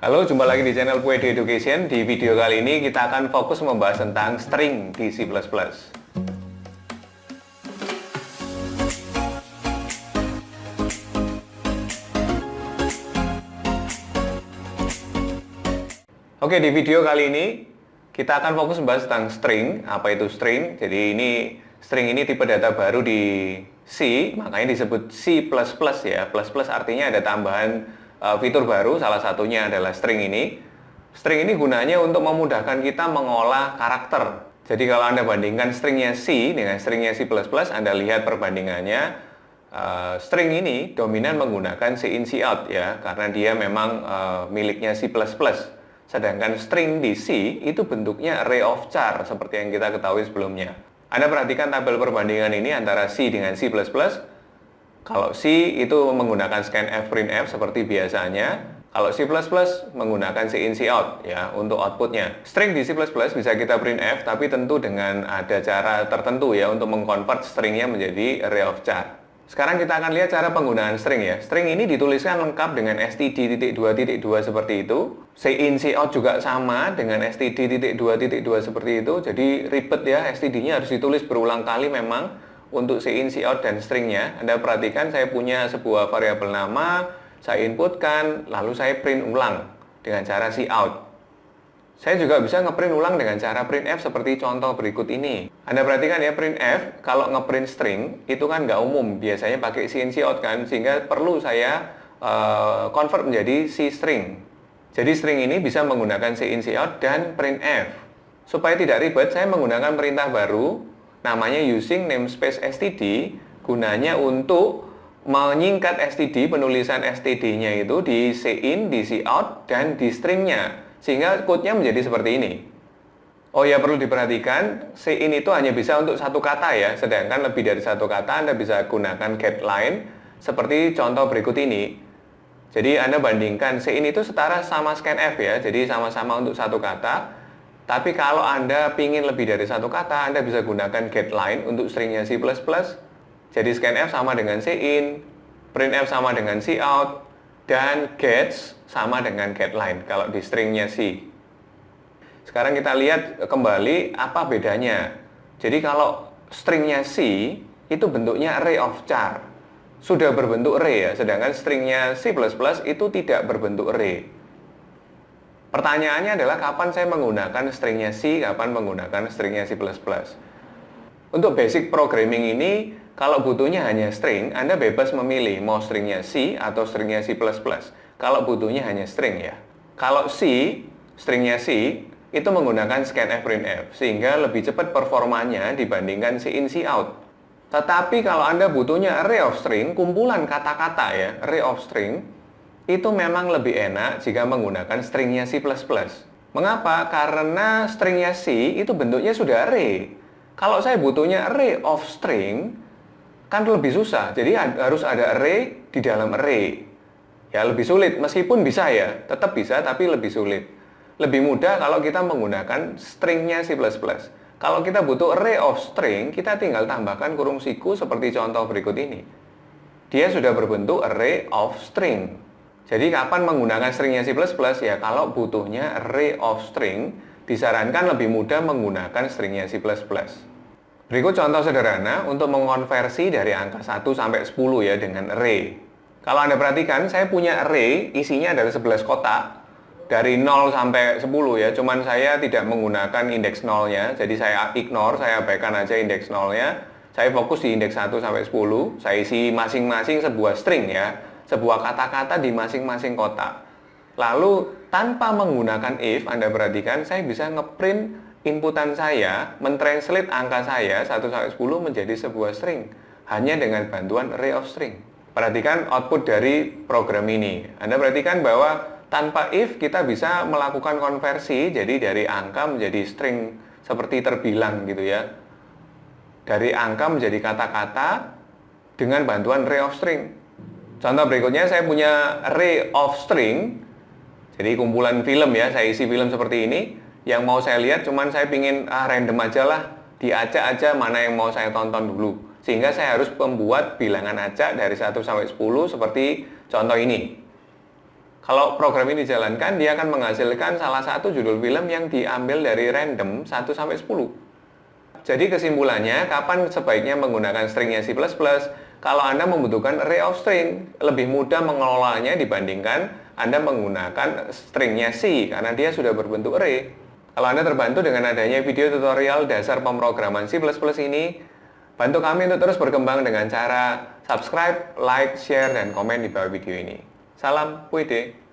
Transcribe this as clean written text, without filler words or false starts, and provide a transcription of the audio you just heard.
Halo, jumpa lagi di channel PUED Education. Di video kali ini kita akan fokus membahas tentang string di C++. Oke, di video kali ini kita akan fokus membahas tentang string. Apa itu string? Jadi string ini tipe data baru di C, makanya disebut C++ ya. Plus artinya ada tambahan fitur baru, salah satunya adalah string ini. String ini gunanya untuk memudahkan kita mengolah karakter. Jadi kalau Anda bandingkan stringnya C dengan stringnya C++, Anda lihat perbandingannya. String ini dominan menggunakan C in C out ya, karena dia memang miliknya C++. Sedangkan string di C itu bentuknya array of char seperti yang kita ketahui sebelumnya. Anda perhatikan tabel perbandingan ini antara C dengan C++. Kalau C itu menggunakan scanf printf seperti biasanya. Kalau C++ menggunakan C in C out ya untuk outputnya. String di C++ bisa kita printf, tapi tentu dengan ada cara tertentu ya untuk mengkonvert stringnya menjadi array of char. Sekarang kita akan lihat cara penggunaan string ya. String ini dituliskan lengkap dengan std.2.2 seperti itu. C in C out juga sama dengan std.2.2 seperti itu. Jadi ribet ya, std-nya harus ditulis berulang kali memang untuk C in C out dan stringnya. Anda perhatikan saya punya sebuah variabel nama, saya inputkan, lalu saya print ulang dengan cara C out. Saya juga bisa ngeprint ulang dengan cara printf seperti contoh berikut ini. Anda perhatikan ya, printf kalau ngeprint string itu kan nggak umum, biasanya pakai C in C out kan, sehingga perlu saya convert menjadi C string. Jadi string ini bisa menggunakan C in C out dan printf. Supaya tidak ribet, saya menggunakan perintah baru namanya using namespace std, gunanya untuk menyingkat std, penulisan std-nya itu di C in, di C out, dan di stringnya. Sehingga code-nya menjadi seperti ini. Oh ya, perlu diperhatikan, C in itu hanya bisa untuk satu kata ya, sedangkan lebih dari satu kata Anda bisa gunakan getLine seperti contoh berikut ini. Jadi Anda bandingkan C in itu setara sama scanf ya, jadi sama-sama untuk satu kata. Tapi kalau Anda pingin lebih dari satu kata, Anda bisa gunakan getLine untuk stringnya C++. Jadi scanf sama dengan C in, printf sama dengan C out, dan gets sama dengan getLine kalau di stringnya C. Sekarang kita lihat kembali apa bedanya. Jadi kalau stringnya C itu bentuknya array of char, sudah berbentuk array ya, sedangkan stringnya C++ itu tidak berbentuk array. Pertanyaannya adalah kapan saya menggunakan stringnya C, kapan menggunakan stringnya C++. Untuk basic programming ini, kalau butuhnya hanya string, Anda bebas memilih mau stringnya C atau stringnya C++. Kalau butuhnya hanya string ya. Kalau C, stringnya C, itu menggunakan scanf printf, sehingga lebih cepat performanya dibandingkan C in C out. Tetapi kalau Anda butuhnya array of string, kumpulan kata-kata ya, array of string, itu memang lebih enak jika menggunakan stringnya C++. Mengapa? Karena stringnya C itu bentuknya sudah array. Kalau saya butuhnya array of string, kan lebih susah. Jadi harus ada array di dalam array. Ya lebih sulit, meskipun bisa ya, tetap bisa tapi lebih sulit. Lebih mudah kalau kita menggunakan stringnya C++. Kalau kita butuh array of string, kita tinggal tambahkan kurung siku seperti contoh berikut ini. Dia sudah berbentuk array of string. Jadi kapan menggunakan stringnya C++? Ya kalau butuhnya array of string, disarankan lebih mudah menggunakan stringnya C++. Berikut contoh sederhana untuk mengonversi dari angka 1 sampai 10 ya dengan array. Kalau Anda perhatikan, saya punya array, isinya adalah 11 kotak. Dari 0 sampai 10 ya, cuman saya tidak menggunakan indeks 0-nya. Jadi saya ignore, saya abaikan aja indeks 0-nya. Saya fokus di indeks 1 sampai 10. Saya isi masing-masing sebuah string ya, sebuah kata-kata di masing-masing kotak. Lalu tanpa menggunakan if, Anda perhatikan, saya bisa ngeprint inputan saya, mentranslate angka saya 1 sampai 10 menjadi sebuah string hanya dengan bantuan array of string. Perhatikan output dari program ini. Anda perhatikan bahwa tanpa if kita bisa melakukan konversi, jadi dari angka menjadi string seperti terbilang gitu ya. Dari angka menjadi kata-kata dengan bantuan array of string. Contoh berikutnya, saya punya array of string, jadi kumpulan film ya, saya isi film seperti ini. Yang mau saya lihat, cuman saya pingin random aja lah, diacak aja mana yang mau saya tonton dulu. Sehingga saya harus membuat bilangan acak dari 1 sampai 10 seperti contoh ini. Kalau program ini dijalankan, dia akan menghasilkan salah satu judul film yang diambil dari random 1-10. Jadi kesimpulannya, kapan sebaiknya menggunakan stringnya C++? Kalau Anda membutuhkan array of string, lebih mudah mengelolanya dibandingkan Anda menggunakan stringnya C, karena dia sudah berbentuk array. Kalau Anda terbantu dengan adanya video tutorial dasar pemrograman C++ ini, bantu kami untuk terus berkembang dengan cara subscribe, like, share, dan komen di bawah video ini. Salam WD.